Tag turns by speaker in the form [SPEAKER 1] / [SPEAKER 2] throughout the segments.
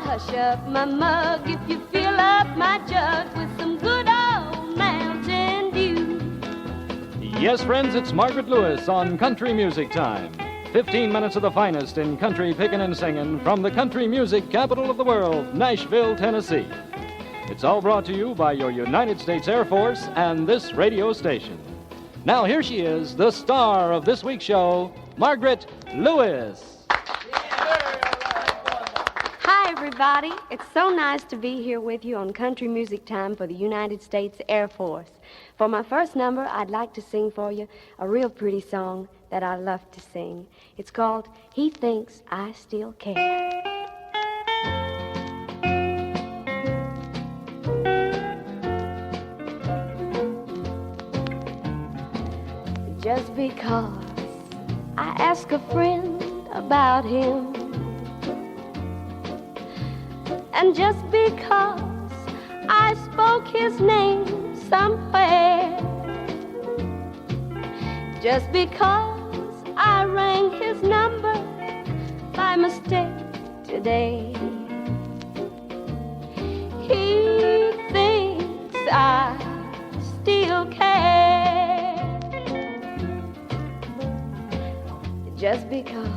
[SPEAKER 1] hush up my mug if you fill up my jug with some good old Mountain Dew.
[SPEAKER 2] Yes, friends, it's Margaret Lewis on Country Music Time. 15 minutes of the finest in country pickin' and singin' from the country music capital of the world, Nashville, Tennessee. It's all brought to you by your United States Air Force and this radio station. Now here she is, the star of this week's show, Margaret Lewis.
[SPEAKER 1] Hi, everybody. It's so nice to be here with you on Country Music Time for the United States Air Force. For my first number, I'd like to sing for you a real pretty song that I love to sing. It's called He Thinks I Still Care. Just because I ask a friend about him, and just because I spoke his name somewhere, just because I rang his number by mistake today, he thinks I still care. Just because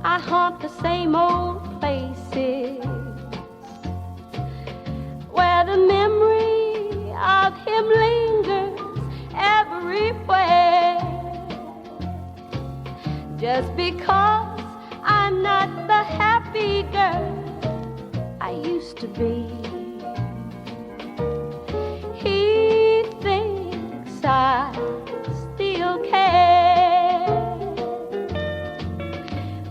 [SPEAKER 1] I haunt the same old places where the memory of him lingers everywhere. Just because I'm not the happy girl I used to be, he thinks I still care.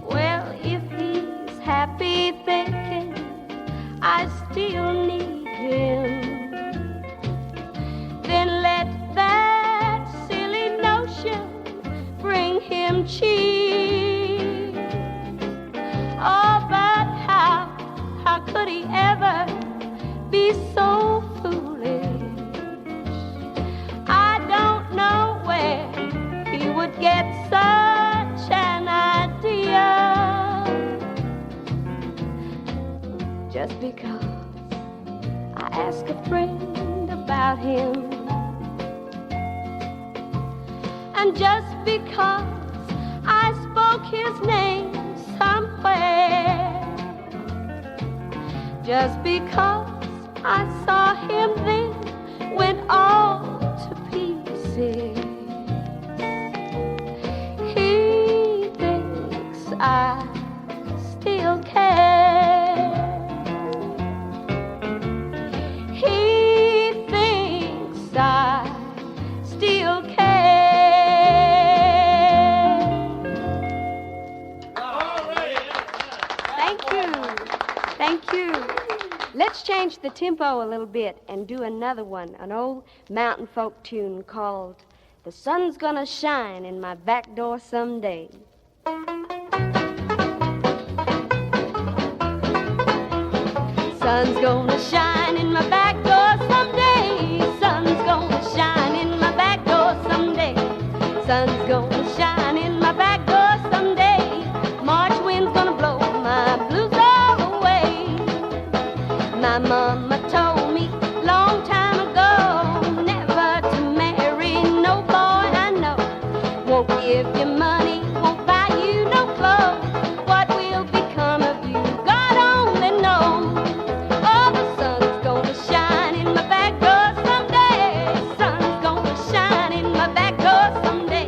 [SPEAKER 1] Well, if he's happy thinking I still need him, then let that silly notion bring him cheer. Oh, but how could he ever be so foolish? I don't know where he would get such an idea. Just because I ask a friend about him, and just because I spoke his name somewhere, just because I saw him then went all to pieces, he thinks I still care. He thinks I still care. Thank you. Let's change the tempo a little bit and do another one, an old mountain folk tune called The Sun's Gonna Shine in My Back Door Someday. Sun's gonna shine in my back door someday. Sun's gonna shine in my back door someday. Sun's gonna shine in my back door someday. March wind's gonna blow my blues all away. My mama told me long time ago never to marry no boy I know. Won't give you money, won't buy you no clothes. What will become of you, God only knows. Oh, the sun's gonna shine in my back door someday. Sun's gonna shine in my back door someday.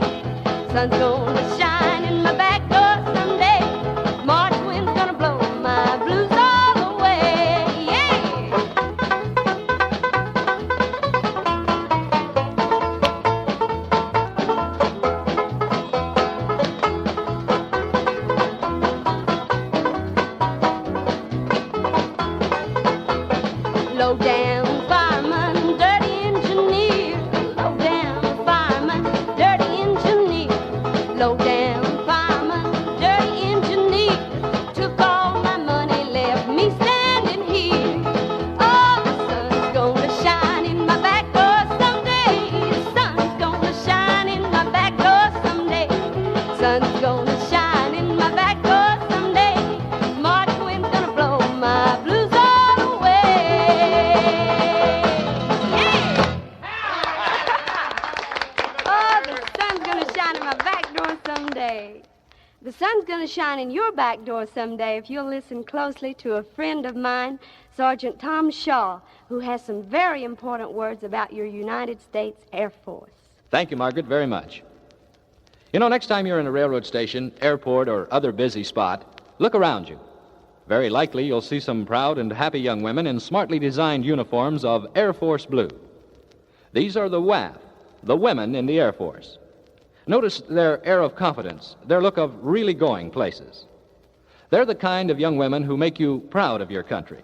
[SPEAKER 1] Sun's gonna shine in my back door someday. March wind's gonna blow my blues all away. Yeah! Low down fireman, dirty engineer. Low down fireman, dirty engineer. Low down fireman, dirty engineer. Took all my money, left me standing here. Oh, the sun's gonna shine in my back door someday. The sun's gonna shine in my back door someday. Sun's gonna shine in my back door someday. March wind's gonna blow my shine in your back door someday if you'll listen closely to a friend of mine, Sergeant Tom Shaw, who has some very important words about your United States Air Force.
[SPEAKER 2] Thank you, Margaret, very much. You know, next time you're in a railroad station, airport, or other busy spot, look around you. Very likely you'll see some proud and happy young women in smartly designed uniforms of Air Force blue. These are the WAF, the women in the Air Force. Notice their air of confidence, their look of really going places. They're the kind of young women who make you proud of your country.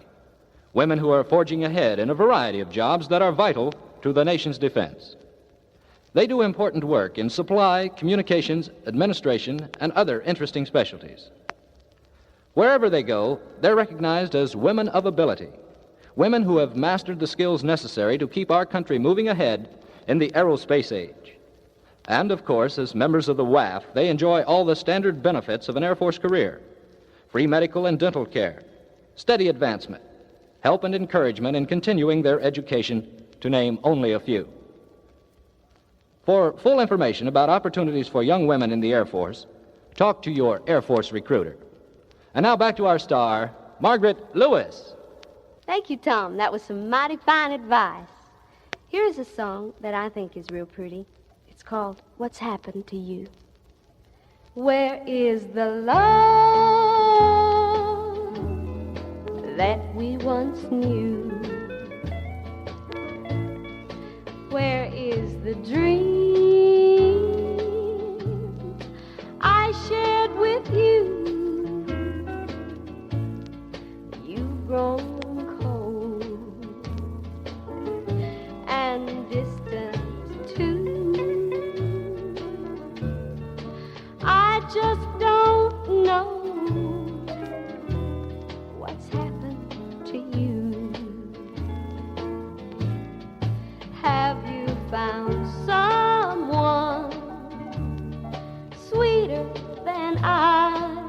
[SPEAKER 2] Women who are forging ahead in a variety of jobs that are vital to the nation's defense. They do important work in supply, communications, administration, and other interesting specialties. Wherever they go, they're recognized as women of ability, women who have mastered the skills necessary to keep our country moving ahead in the aerospace age. And, of course, as members of the WAF, they enjoy all the standard benefits of an Air Force career: free medical and dental care, steady advancement, help and encouragement in continuing their education, to name only a few. For full information about opportunities for young women in the Air Force, talk to your Air Force recruiter. And now back to our star, Margaret Lewis.
[SPEAKER 1] Thank you, Tom. That was some mighty fine advice. Here's a song that I think is real pretty. It's called What's Happened to You. Where is the love that we once knew? Where is the dream I shared with you? You've grown cold and distant too. I just don't know what's happened to you. Have you found someone sweeter than I?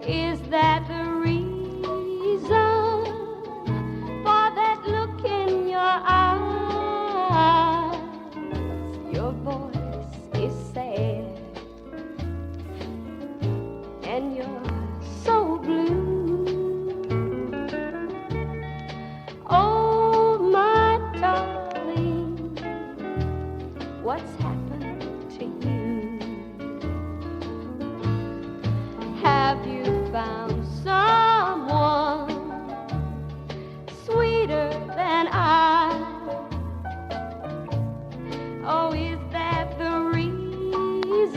[SPEAKER 1] Is that the reason for that look in your eyes? Your voice is sad and you're so blue. Oh, my darling, what's happened to you? Have you found someone sweeter than I? Oh, is that the reason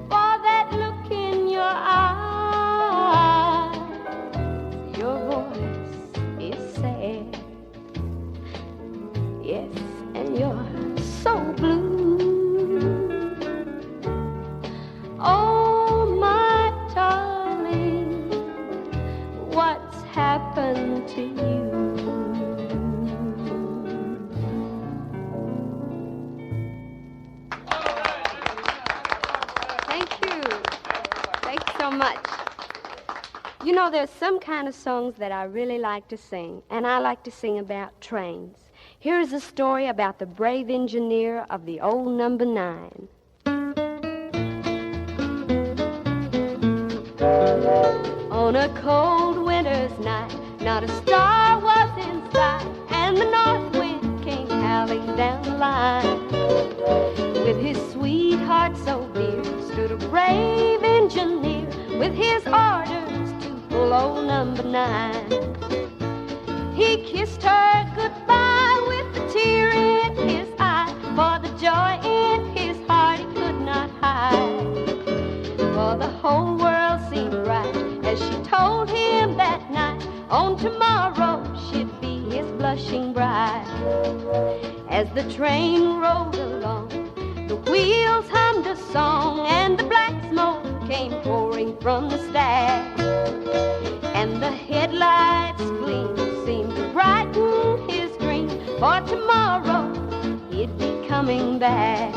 [SPEAKER 1] for that look in your eyes? Your voice is sad, yes, and you're so blue. Oh, my darling, what's happened to you? Thank you. Thanks so much. You know, there's some kind of songs that I really like to sing, and I like to sing about trains. Here's a story about the brave engineer of the old number 9. On a cold winter's night, not a star was in sight, and the north wind came howling down the line. With his sweetheart so dear, stood a brave engineer, with his orders to pull old number 9. He kissed her goodbye with a tear in his eye, for the joy in his heart he could not hide. For the whole world seemed bright as she told him that night, on tomorrow she'd be his blushing bride. As the train rolled along, the wheels hummed a song, and the black smoke came pouring from the stack, and the headlights gleam seemed to brighten his dream, for tomorrow he'd be coming back.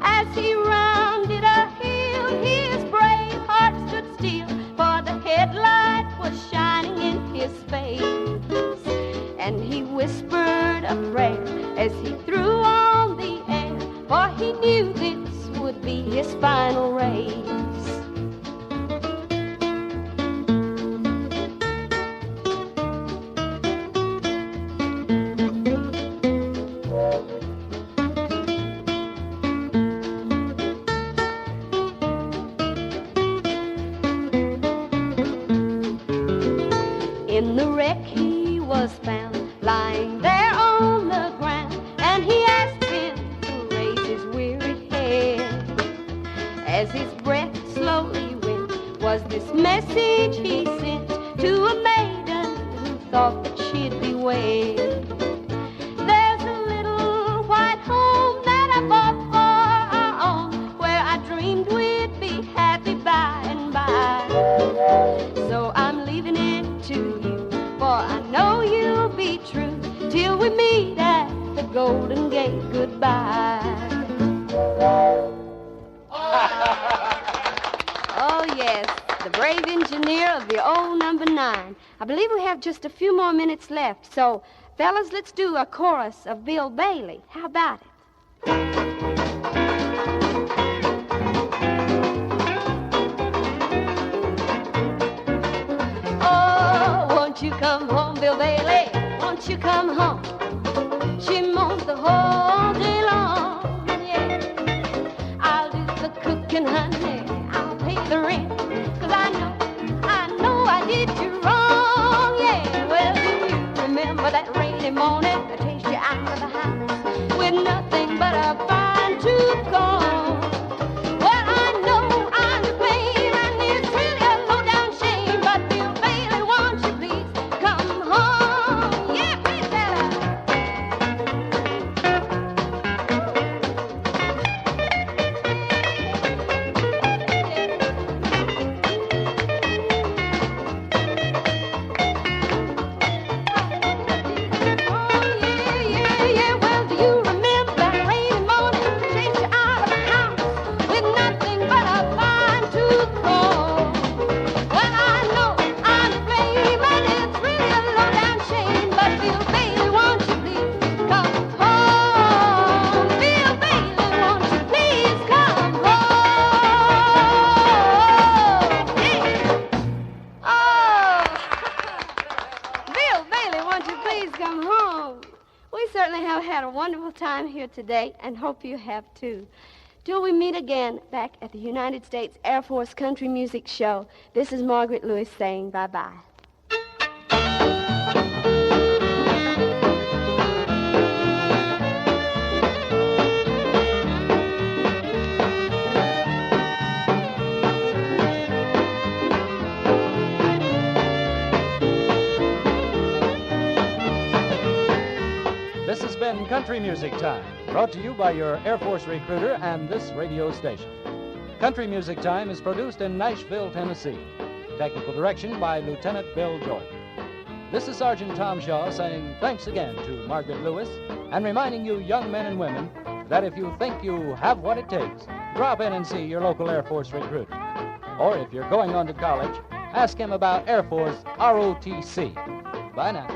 [SPEAKER 1] As he rounded a hill, his brave heart stood still, for the headlight was shining in his face, and he whispered a prayer as he threw on the air, for he knew this would be In the wreck he was found, lying there on the ground, and he asked him to raise his weary head. As his breath slowly went, was this message he sent to a maiden who thought that she'd be wed. There's a little white home that I bought for our own, where I dreamed we'd be happy by and by. So I'm leaving it to you, for I know you'll be true till we meet at the Golden Gate. Goodbye. Oh, yes, the brave engineer of the old number 9. I believe we have just a few more minutes left, so, fellas, let's do a chorus of Bill Bailey. How about it? Oh, won't you come home, Bill Bailey? Won't you come home? She moans the whole day long, yeah. I'll do the cooking, honey. I'll pay the rent, 'cause I know I did you wrong, yeah. Well, do you remember that rainy morning I chased you out of the house with nothing but a fine tooth comb? Well, I know I'm to blame, and it's really a low-down shame, but Bill Bailey, won't you please come home? Yeah, please, fella. Time here today, and hope you have too. Till we meet again back at the United States Air Force Country Music Show, this is Margaret Lewis saying bye-bye.
[SPEAKER 2] This has been Country Music Time, brought to you by your Air Force recruiter and this radio station. Country Music Time is produced in Nashville, Tennessee. Technical direction by Lieutenant Bill Jordan. This is Sergeant Tom Shaw saying thanks again to Margaret Lewis and reminding you young men and women that if you think you have what it takes, drop in and see your local Air Force recruiter. Or if you're going on to college, ask him about Air Force ROTC. Bye now.